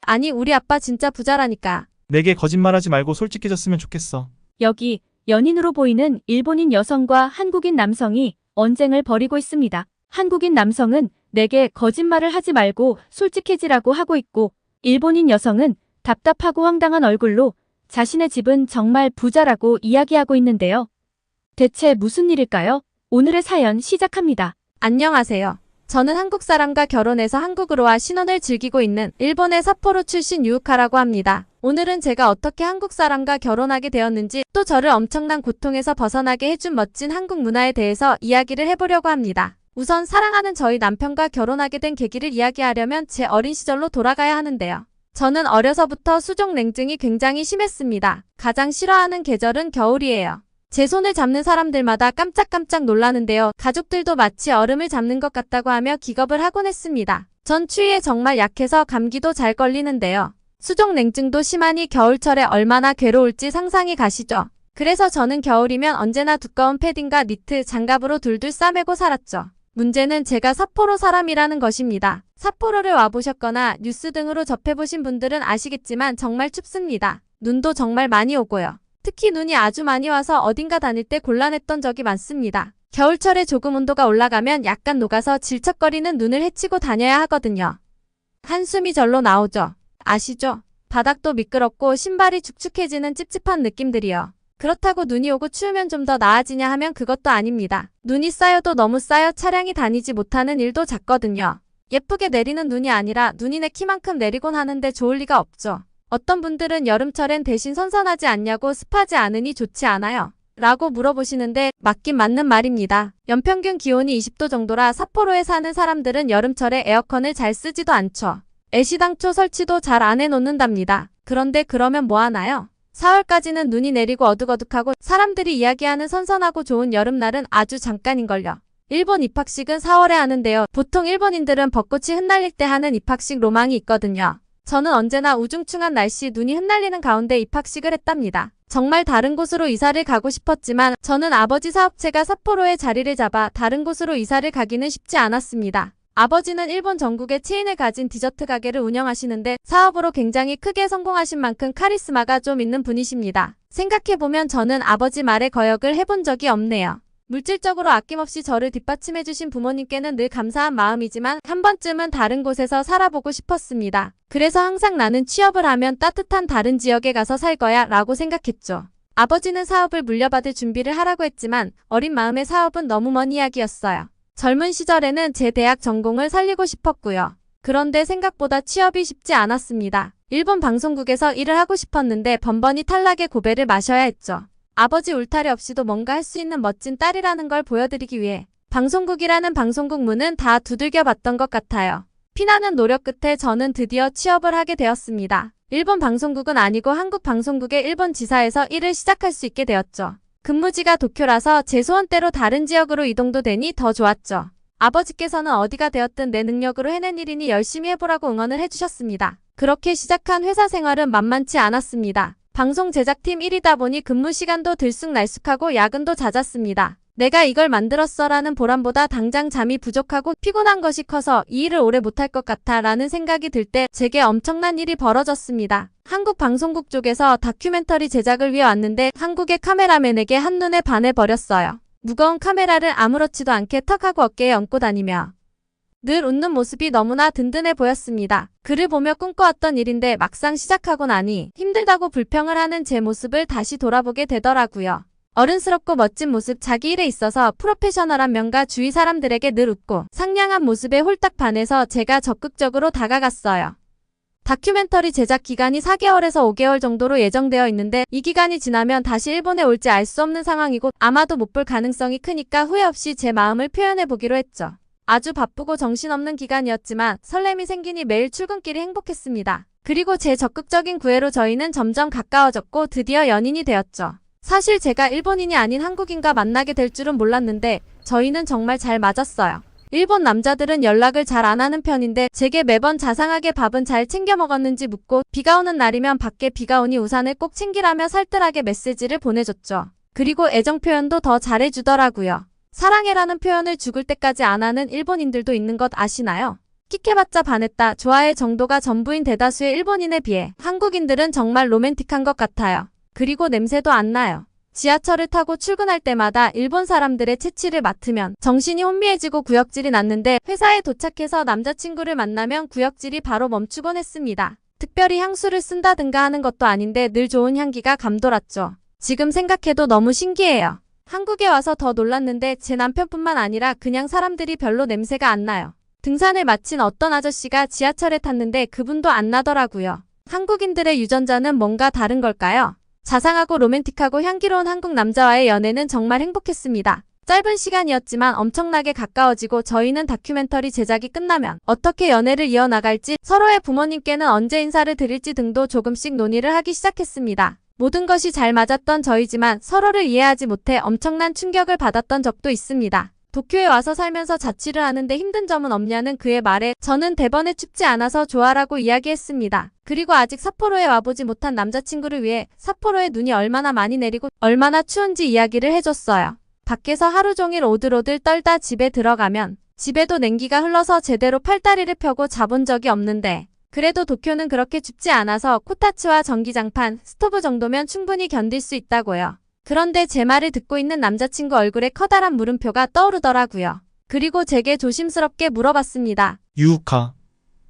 아니 우리 아빠 진짜 부자라니까. 내게 거짓말하지 말고 솔직해졌으면 좋겠어. 여기 연인으로 보이는 일본인 여성과 한국인 남성이 언쟁을 벌이고 있습니다. 한국인 남성은 내게 거짓말을 하지 말고 솔직해지라고 하고 있고, 일본인 여성은 답답하고 황당한 얼굴로 자신의 집은 정말 부자라고 이야기하고 있는데요. 대체 무슨 일일까요? 오늘의 사연 시작합니다. 안녕하세요. 저는 한국 사람과 결혼해서 한국으로 와 신혼을 즐기고 있는 일본의 삿포로 출신 유우카라고 합니다. 오늘은 제가 어떻게 한국 사람과 결혼하게 되었는지, 또 저를 엄청난 고통에서 벗어나게 해준 멋진 한국 문화에 대해서 이야기를 해보려고 합니다. 우선 사랑하는 저희 남편과 결혼하게 된 계기를 이야기하려면 제 어린 시절로 돌아가야 하는데요. 저는 어려서부터 수족 냉증이 굉장히 심했습니다. 가장 싫어하는 계절은 겨울이에요. 제 손을 잡는 사람들마다 깜짝깜짝 놀라는데요. 가족들도 마치 얼음을 잡는 것 같다고 하며 기겁을 하곤 했습니다. 전 추위에 정말 약해서 감기도 잘 걸리는데요. 수족 냉증도 심하니 겨울철에 얼마나 괴로울지 상상이 가시죠. 그래서 저는 겨울이면 언제나 두꺼운 패딩과 니트, 장갑으로 둘둘 싸매고 살았죠. 문제는 제가 삿포로 사람이라는 것입니다. 삿포로를 와보셨거나 뉴스 등으로 접해보신 분들은 아시겠지만 정말 춥습니다. 눈도 정말 많이 오고요. 특히 눈이 아주 많이 와서 어딘가 다닐 때 곤란했던 적이 많습니다. 겨울철에 조금 온도가 올라가면 약간 녹아서 질척거리는 눈을 헤치고 다녀야 하거든요. 한숨이 절로 나오죠. 아시죠? 바닥도 미끄럽고 신발이 축축해지는 찝찝한 느낌들이요. 그렇다고 눈이 오고 추우면 좀 더 나아지냐 하면 그것도 아닙니다. 눈이 쌓여도 너무 쌓여 차량이 다니지 못하는 일도 잦거든요. 예쁘게 내리는 눈이 아니라 눈이 내 키만큼 내리곤 하는데 좋을 리가 없죠. 어떤 분들은 여름철엔 대신 선선하지 않냐고 습하지 않으니 좋지 않아요? 라고 물어보시는데 맞긴 맞는 말입니다. 연평균 기온이 20도 정도라 삿포로에 사는 사람들은 여름철에 에어컨을 잘 쓰지도 않죠. 애시당초 설치도 잘 안 해놓는답니다. 그런데 그러면 뭐 하나요? 4월까지는 눈이 내리고 어둑어둑하고 사람들이 이야기하는 선선하고 좋은 여름날은 아주 잠깐인걸요. 일본 입학식은 4월에 하는데요. 보통 일본인들은 벚꽃이 흩날릴 때 하는 입학식 로망이 있거든요. 저는 언제나 우중충한 날씨 눈이 흩날리는 가운데 입학식을 했답니다. 정말 다른 곳으로 이사를 가고 싶었지만 저는 아버지 사업체가 삿포로에 자리를 잡아 다른 곳으로 이사를 가기는 쉽지 않았습니다. 아버지는 일본 전국에 체인을 가진 디저트 가게를 운영하시는데 사업으로 굉장히 크게 성공하신 만큼 카리스마가 좀 있는 분이십니다. 생각해보면 저는 아버지 말에 거역을 해본 적이 없네요. 물질적으로 아낌없이 저를 뒷받침해주신 부모님께는 늘 감사한 마음이지만 한 번쯤은 다른 곳에서 살아보고 싶었습니다. 그래서 항상 나는 취업을 하면 따뜻한 다른 지역에 가서 살 거야 라고 생각했죠. 아버지는 사업을 물려받을 준비를 하라고 했지만 어린 마음의 사업은 너무 먼 이야기였어요. 젊은 시절에는 제 대학 전공을 살리고 싶었고요. 그런데 생각보다 취업이 쉽지 않았습니다. 일본 방송국에서 일을 하고 싶었는데 번번이 탈락의 고배를 마셔야 했죠. 아버지 울타리 없이도 뭔가 할 수 있는 멋진 딸이라는 걸 보여드리기 위해 방송국이라는 방송국 문은 다 두들겨 봤던 것 같아요. 피나는 노력 끝에 저는 드디어 취업을 하게 되었습니다. 일본 방송국은 아니고 한국 방송국의 일본 지사에서 일을 시작할 수 있게 되었죠. 근무지가 도쿄라서 제 소원대로 다른 지역으로 이동도 되니 더 좋았죠. 아버지께서는 어디가 되었든 내 능력으로 해낸 일이니 열심히 해보라고 응원을 해주셨습니다. 그렇게 시작한 회사 생활은 만만치 않았습니다. 방송 제작팀 1이다 보니 근무 시간도 들쑥날쑥하고 야근도 잦았습니다. 내가 이걸 만들었어라는 보람보다 당장 잠이 부족하고 피곤한 것이 커서 이 일을 오래 못할 것 같아 라는 생각이 들 때 제게 엄청난 일이 벌어졌습니다. 한국 방송국 쪽에서 다큐멘터리 제작을 위해 왔는데 한국의 카메라맨에게 한눈에 반해버렸어요. 무거운 카메라를 아무렇지도 않게 턱하고 어깨에 얹고 다니며 늘 웃는 모습이 너무나 든든해 보였습니다. 그를 보며 꿈꿔왔던 일인데 막상 시작하고 나니 힘들다고 불평을 하는 제 모습을 다시 돌아보게 되더라고요. 어른스럽고 멋진 모습, 자기 일에 있어서 프로페셔널한 면과 주위 사람들에게 늘 웃고 상냥한 모습에 홀딱 반해서 제가 적극적으로 다가갔어요. 다큐멘터리 제작 기간이 4개월에서 5개월 정도로 예정되어 있는데 이 기간이 지나면 다시 일본에 올지 알 수 없는 상황이고 아마도 못 볼 가능성이 크니까 후회 없이 제 마음을 표현해보기로 했죠. 아주 바쁘고 정신없는 기간이었지만 설렘이 생기니 매일 출근길이 행복했습니다. 그리고 제 적극적인 구애로 저희는 점점 가까워졌고 드디어 연인이 되었죠. 사실 제가 일본인이 아닌 한국인과 만나게 될 줄은 몰랐는데 저희는 정말 잘 맞았어요. 일본 남자들은 연락을 잘 안 하는 편인데 제게 매번 자상하게 밥은 잘 챙겨 먹었는지 묻고 비가 오는 날이면 밖에 비가 오니 우산을 꼭 챙기라며 살뜰하게 메시지를 보내줬죠. 그리고 애정 표현도 더 잘해주더라고요. 사랑해라는 표현을 죽을 때까지 안 하는 일본인들도 있는 것 아시나요? 끽해봤자 반했다. 좋아의 정도가 전부인 대다수의 일본인에 비해 한국인들은 정말 로맨틱한 것 같아요. 그리고 냄새도 안 나요. 지하철을 타고 출근할 때마다 일본 사람들의 채취를 맡으면 정신이 혼미해지고 구역질이 났는데 회사에 도착해서 남자친구를 만나면 구역질이 바로 멈추곤 했습니다. 특별히 향수를 쓴다든가 하는 것도 아닌데 늘 좋은 향기가 감돌았죠. 지금 생각해도 너무 신기해요. 한국에 와서 더 놀랐는데 제 남편뿐만 아니라 그냥 사람들이 별로 냄새가 안 나요. 등산을 마친 어떤 아저씨가 지하철에 탔는데 그분도 안 나더라고요. 한국인들의 유전자는 뭔가 다른 걸까요? 자상하고 로맨틱하고 향기로운 한국 남자와의 연애는 정말 행복했습니다. 짧은 시간이었지만 엄청나게 가까워지고 저희는 다큐멘터리 제작이 끝나면 어떻게 연애를 이어나갈지, 서로의 부모님께는 언제 인사를 드릴지 등도 조금씩 논의를 하기 시작했습니다. 모든 것이 잘 맞았던 저희지만 서로를 이해하지 못해 엄청난 충격을 받았던 적도 있습니다. 도쿄에 와서 살면서 자취를 하는데 힘든 점은 없냐는 그의 말에 저는 대번에 춥지 않아서 좋아라고 이야기했습니다. 그리고 아직 삿포로에 와보지 못한 남자친구를 위해 삿포로에 눈이 얼마나 많이 내리고 얼마나 추운지 이야기를 해줬어요. 밖에서 하루 종일 오들오들 떨다 집에 들어가면 집에도 냉기가 흘러서 제대로 팔다리를 펴고 자본 적이 없는데 그래도 도쿄는 그렇게 춥지 않아서 코타츠와 전기장판, 스토브 정도면 충분히 견딜 수 있다고요. 그런데 제 말을 듣고 있는 남자친구 얼굴에 커다란 물음표가 떠오르더라고요. 그리고 제게 조심스럽게 물어봤습니다. 유우카.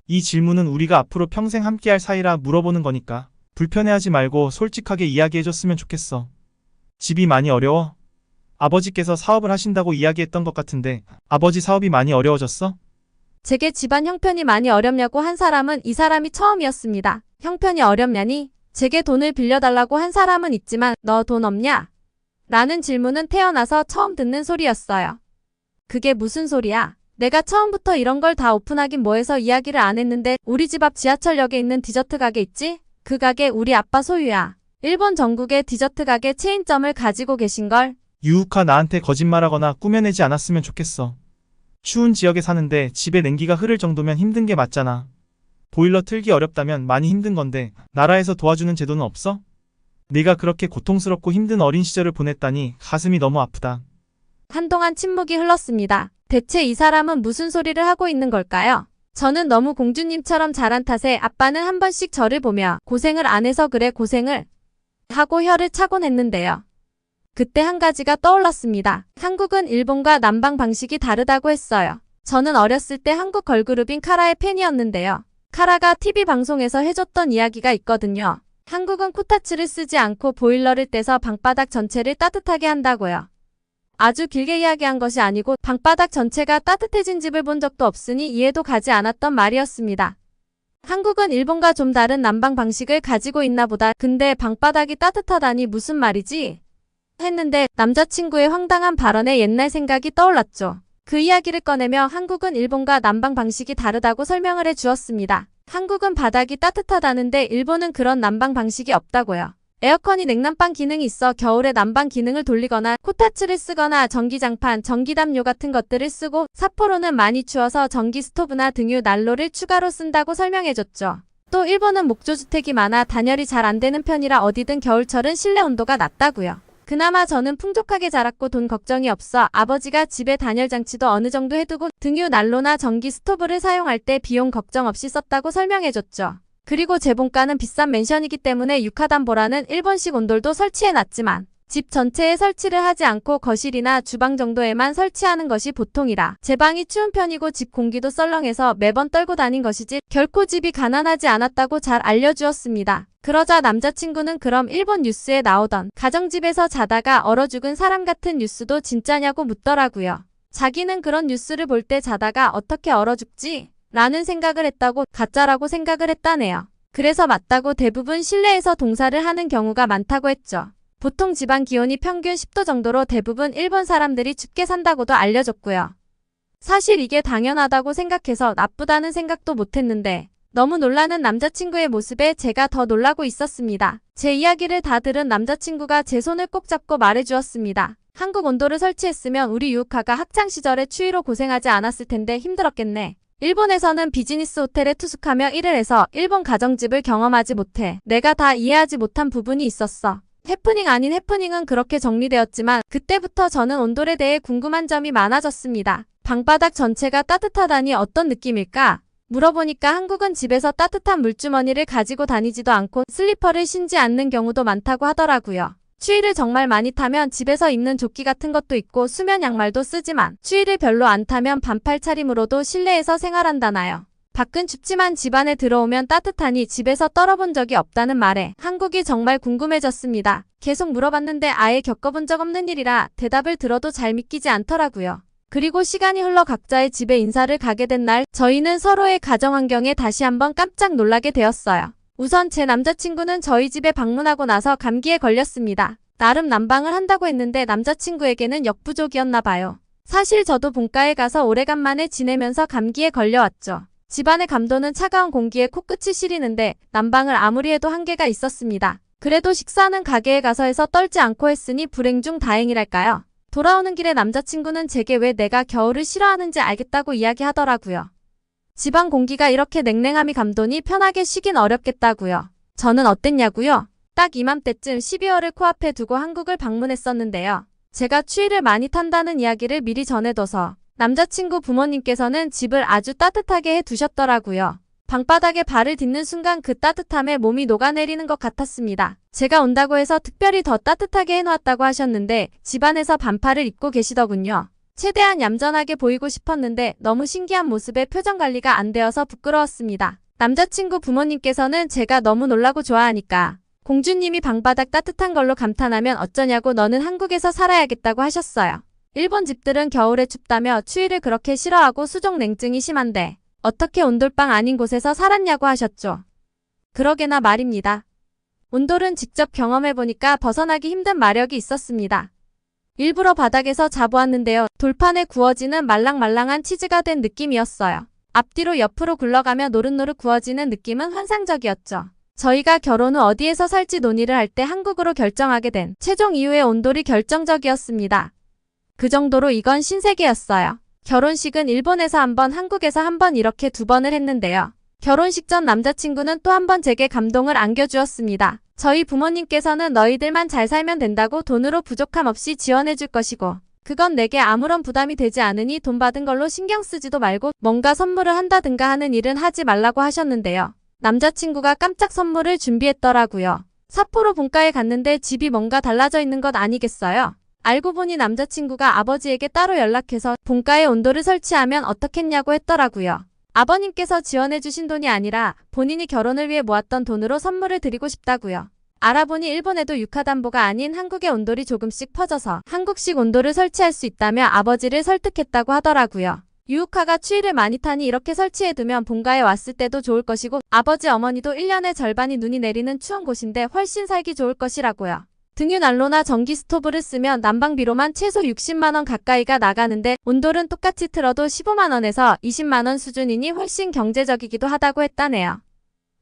이 질문은 우리가 앞으로 평생 함께할 사이라 물어보는 거니까 불편해하지 말고 솔직하게 이야기해줬으면 좋겠어. 집이 많이 어려워? 아버지께서 사업을 하신다고 이야기했던 것 같은데 아버지 사업이 많이 어려워졌어? 제게 집안 형편이 많이 어렵냐고 한 사람은 이 사람이 처음이었습니다. 형편이 어렵냐니? 제게 돈을 빌려달라고 한 사람은 있지만 너 돈 없냐? 라는 질문은 태어나서 처음 듣는 소리였어요. 그게 무슨 소리야? 내가 처음부터 이런 걸 다 오픈하긴 뭐해서 이야기를 안 했는데 우리 집 앞 지하철역에 있는 디저트 가게 있지? 그 가게 우리 아빠 소유야. 일본 전국의 디저트 가게 체인점을 가지고 계신걸? 유우카, 나한테 거짓말하거나 꾸며내지 않았으면 좋겠어. 추운 지역에 사는데 집에 냉기가 흐를 정도면 힘든 게 맞잖아. 보일러 틀기 어렵다면 많이 힘든 건데 나라에서 도와주는 제도는 없어? 네가 그렇게 고통스럽고 힘든 어린 시절을 보냈다니 가슴이 너무 아프다. 한동안 침묵이 흘렀습니다. 대체 이 사람은 무슨 소리를 하고 있는 걸까요? 저는 너무 공주님처럼 자란 탓에 아빠는 한 번씩 저를 보며 고생을 안 해서 그래 고생을 하고 혀를 차곤 했는데요. 그때 한 가지가 떠올랐습니다. 한국은 일본과 남방 방식이 다르다고 했어요. 저는 어렸을 때 한국 걸그룹인 카라의 팬이었는데요. 카라가 TV 방송에서 해줬던 이야기가 있거든요. 한국은 코타츠를 쓰지 않고 보일러를 떼서 방바닥 전체를 따뜻하게 한다고요. 아주 길게 이야기한 것이 아니고 방바닥 전체가 따뜻해진 집을 본 적도 없으니 이해도 가지 않았던 말이었습니다. 한국은 일본과 좀 다른 난방 방식을 가지고 있나 보다. 근데 방바닥이 따뜻하다니 무슨 말이지? 했는데 남자친구의 황당한 발언에 옛날 생각이 떠올랐죠. 그 이야기를 꺼내며 한국은 일본과 난방 방식이 다르다고 설명을 해주었습니다. 한국은 바닥이 따뜻하다는데 일본은 그런 난방 방식이 없다고요. 에어컨이 냉난방 기능이 있어 겨울에 난방 기능을 돌리거나 코타츠를 쓰거나 전기장판, 전기담요 같은 것들을 쓰고 삿포로는 많이 추워서 전기 스토브나 등유 난로를 추가로 쓴다고 설명해줬죠. 또 일본은 목조주택이 많아 단열이 잘 안 되는 편이라 어디든 겨울철은 실내 온도가 낮다고요. 그나마 저는 풍족하게 자랐고 돈 걱정이 없어 아버지가 집에 단열 장치도 어느 정도 해두고 등유 난로나 전기 스토브를 사용할 때 비용 걱정 없이 썼다고 설명해줬죠. 그리고 제 본가는 비싼 맨션이기 때문에 유카담보라는 일본식 온돌도 설치해놨지만 집 전체에 설치를 하지 않고 거실이나 주방 정도에만 설치하는 것이 보통이라 제 방이 추운 편이고 집 공기도 썰렁해서 매번 떨고 다닌 것이지 결코 집이 가난하지 않았다고 잘 알려주었습니다. 그러자 남자친구는 그럼 일본 뉴스에 나오던 가정집에서 자다가 얼어 죽은 사람 같은 뉴스도 진짜냐고 묻더라고요. 자기는 그런 뉴스를 볼 때 자다가 어떻게 얼어 죽지? 라는 생각을 했다고 가짜라고 생각을 했다네요. 그래서 맞다고 대부분 실내에서 동사를 하는 경우가 많다고 했죠. 보통 지방 기온이 평균 10도 정도로 대부분 일본 사람들이 춥게 산다고도 알려줬고요. 사실 이게 당연하다고 생각해서 나쁘다는 생각도 못했는데 너무 놀라는 남자친구의 모습에 제가 더 놀라고 있었습니다. 제 이야기를 다 들은 남자친구가 제 손을 꼭 잡고 말해주었습니다. 한국 온도를 설치했으면 우리 유우카가 학창시절에 추위로 고생하지 않았을 텐데 힘들었겠네. 일본에서는 비즈니스 호텔에 투숙하며 일을 해서 일본 가정집을 경험하지 못해 내가 다 이해하지 못한 부분이 있었어. 해프닝 아닌 해프닝은 그렇게 정리되었지만 그때부터 저는 온돌에 대해 궁금한 점이 많아졌습니다. 방바닥 전체가 따뜻하다니 어떤 느낌일까? 물어보니까 한국은 집에서 따뜻한 물주머니를 가지고 다니지도 않고 슬리퍼를 신지 않는 경우도 많다고 하더라고요. 추위를 정말 많이 타면 집에서 입는 조끼 같은 것도 있고 수면 양말도 쓰지만 추위를 별로 안 타면 반팔 차림으로도 실내에서 생활한다나요. 밖은 춥지만 집 안에 들어오면 따뜻하니 집에서 떨어본 적이 없다는 말에 한국이 정말 궁금해졌습니다. 계속 물어봤는데 아예 겪어본 적 없는 일이라 대답을 들어도 잘 믿기지 않더라고요. 그리고 시간이 흘러 각자의 집에 인사를 가게 된 날, 저희는 서로의 가정 환경에 다시 한번 깜짝 놀라게 되었어요. 우선 제 남자친구는 저희 집에 방문하고 나서 감기에 걸렸습니다. 나름 난방을 한다고 했는데 남자친구에게는 역부족이었나 봐요. 사실 저도 본가에 가서 오래간만에 지내면서 감기에 걸려왔죠. 집안의 감도는 차가운 공기에 코끝이 시리는데 난방을 아무리 해도 한계가 있었습니다. 그래도 식사는 가게에 가서 해서 떨지 않고 했으니 불행 중 다행이랄까요. 돌아오는 길에 남자친구는 제게 왜 내가 겨울을 싫어하는지 알겠다고 이야기하더라고요. 집안 공기가 이렇게 냉랭함이 감도니 편하게 쉬긴 어렵겠다고요. 저는 어땠냐고요? 딱 이맘때쯤 12월을 코앞에 두고 한국을 방문했었는데요. 제가 추위를 많이 탄다는 이야기를 미리 전해둬서 남자친구 부모님께서는 집을 아주 따뜻하게 해두셨더라고요. 방바닥에 발을 딛는 순간 그 따뜻함에 몸이 녹아내리는 것 같았습니다. 제가 온다고 해서 특별히 더 따뜻하게 해놓았다고 하셨는데 집안에서 반팔을 입고 계시더군요. 최대한 얌전하게 보이고 싶었는데 너무 신기한 모습에 표정 관리가 안 되어서 부끄러웠습니다. 남자친구 부모님께서는 제가 너무 놀라고 좋아하니까 공주님이 방바닥 따뜻한 걸로 감탄하면 어쩌냐고 너는 한국에서 살아야겠다고 하셨어요. 일본 집들은 겨울에 춥다며 추위를 그렇게 싫어하고 수족 냉증이 심한데 어떻게 온돌방 아닌 곳에서 살았냐고 하셨죠. 그러게나 말입니다. 온돌은 직접 경험해보니까 벗어나기 힘든 마력이 있었습니다. 일부러 바닥에서 자보았는데요. 돌판에 구워지는 말랑말랑한 치즈가 된 느낌이었어요. 앞뒤로 옆으로 굴러가며 노릇노릇 구워지는 느낌은 환상적이었죠. 저희가 결혼 후 어디에서 살지 논의를 할 때 한국으로 결정하게 된 최종 이유의 온돌이 결정적이었습니다. 그 정도로 이건 신세계였어요. 결혼식은 일본에서 한 번, 한국에서 한 번 이렇게 2번을 했는데요. 결혼식 전 남자친구는 또 한 번 제게 감동을 안겨주었습니다. 저희 부모님께서는 너희들만 잘 살면 된다고 돈으로 부족함 없이 지원해줄 것이고 그건 내게 아무런 부담이 되지 않으니 돈 받은 걸로 신경 쓰지도 말고 뭔가 선물을 한다든가 하는 일은 하지 말라고 하셨는데요. 남자친구가 깜짝 선물을 준비했더라고요. 삿포로 본가에 갔는데 집이 뭔가 달라져 있는 것 아니겠어요? 알고 보니 남자친구가 아버지에게 따로 연락해서 본가에 온돌을 설치하면 어떻겠냐고 했더라고요. 아버님께서 지원해주신 돈이 아니라 본인이 결혼을 위해 모았던 돈으로 선물을 드리고 싶다고요. 알아보니 일본에도 유카담보가 아닌 한국의 온돌이 조금씩 퍼져서 한국식 온돌을 설치할 수 있다며 아버지를 설득했다고 하더라고요. 유우카가 추위를 많이 타니 이렇게 설치해두면 본가에 왔을 때도 좋을 것이고 아버지 어머니도 1년의 절반이 눈이 내리는 추운 곳인데 훨씬 살기 좋을 것이라고요. 등유난로나 전기 스토브를 쓰면 난방비로만 최소 60만원 가까이가 나가는데 온돌은 똑같이 틀어도 15만원에서 20만원 수준이니 훨씬 경제적이기도 하다고 했다네요.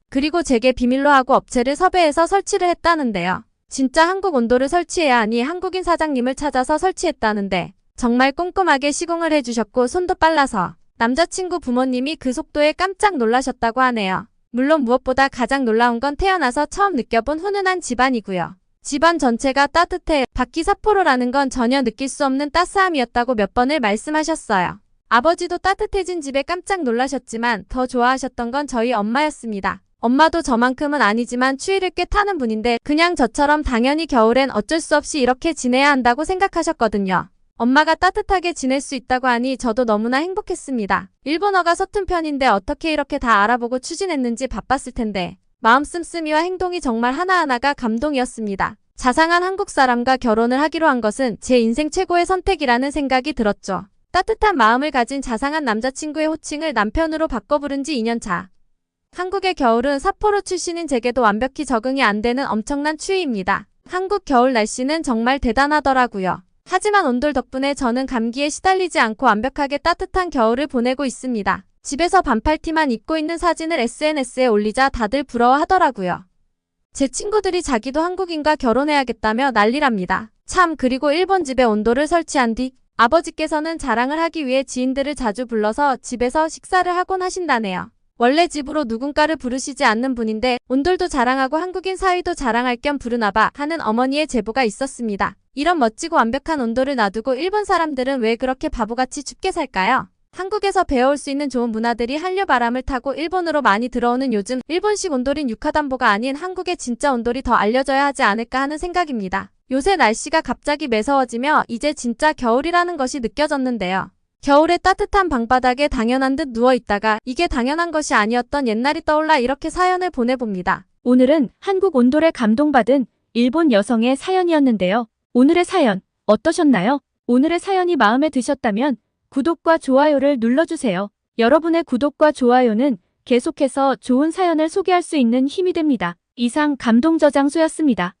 그리고 제게 비밀로 하고 업체를 섭외해서 설치를 했다는데요. 진짜 한국 온돌을 설치해야 하니 한국인 사장님을 찾아서 설치했다는데 정말 꼼꼼하게 시공을 해주셨고 손도 빨라서 남자친구 부모님이 그 속도에 깜짝 놀라셨다고 하네요. 물론 무엇보다 가장 놀라운 건 태어나서 처음 느껴본 훈훈한 집안이고요. 집안 전체가 따뜻해 밖이 삿포로라는 건 전혀 느낄 수 없는 따스함이었다고 몇 번을 말씀하셨어요. 아버지도 따뜻해진 집에 깜짝 놀라셨지만 더 좋아하셨던 건 저희 엄마였습니다. 엄마도 저만큼은 아니지만 추위를 꽤 타는 분인데 그냥 저처럼 당연히 겨울엔 어쩔 수 없이 이렇게 지내야 한다고 생각하셨거든요. 엄마가 따뜻하게 지낼 수 있다고 하니 저도 너무나 행복했습니다. 일본어가 서툰 편인데 어떻게 이렇게 다 알아보고 추진했는지 바빴을 텐데 마음 씀씀이와 행동이 정말 하나하나가 감동이었습니다. 자상한 한국 사람과 결혼을 하기로 한 것은 제 인생 최고의 선택이라는 생각이 들었죠. 따뜻한 마음을 가진 자상한 남자친구의 호칭을 남편으로 바꿔 부른 지 2년 차. 한국의 겨울은 삿포로 출신인 제게도 완벽히 적응이 안 되는 엄청난 추위입니다. 한국 겨울 날씨는 정말 대단하더라고요. 하지만 온돌 덕분에 저는 감기에 시달리지 않고 완벽하게 따뜻한 겨울을 보내고 있습니다. 집에서 반팔티만 입고 있는 사진을 SNS에 올리자 다들 부러워하더라고요. 제 친구들이 자기도 한국인과 결혼해야겠다며 난리랍니다. 참 그리고 일본 집에 온돌을 설치한 뒤 아버지께서는 자랑을 하기 위해 지인들을 자주 불러서 집에서 식사를 하곤 하신다네요. 원래 집으로 누군가를 부르시지 않는 분인데 온돌도 자랑하고 한국인 사위도 자랑할 겸 부르나봐 하는 어머니의 제보가 있었습니다. 이런 멋지고 완벽한 온돌을 놔두고 일본 사람들은 왜 그렇게 바보같이 춥게 살까요? 한국에서 배워올 수 있는 좋은 문화들이 한류 바람을 타고 일본으로 많이 들어오는 요즘 일본식 온돌인 유카담보가 아닌 한국의 진짜 온돌이 더 알려져야 하지 않을까 하는 생각입니다. 요새 날씨가 갑자기 매서워지며 이제 진짜 겨울이라는 것이 느껴졌는데요. 겨울에 따뜻한 방바닥에 당연한 듯 누워있다가 이게 당연한 것이 아니었던 옛날이 떠올라 이렇게 사연을 보내봅니다. 오늘은 한국 온돌에 감동받은 일본 여성의 사연이었는데요. 오늘의 사연 어떠셨나요? 오늘의 사연이 마음에 드셨다면 구독과 좋아요를 눌러주세요. 여러분의 구독과 좋아요는 계속해서 좋은 사연을 소개할 수 있는 힘이 됩니다. 이상 감동저장소였습니다.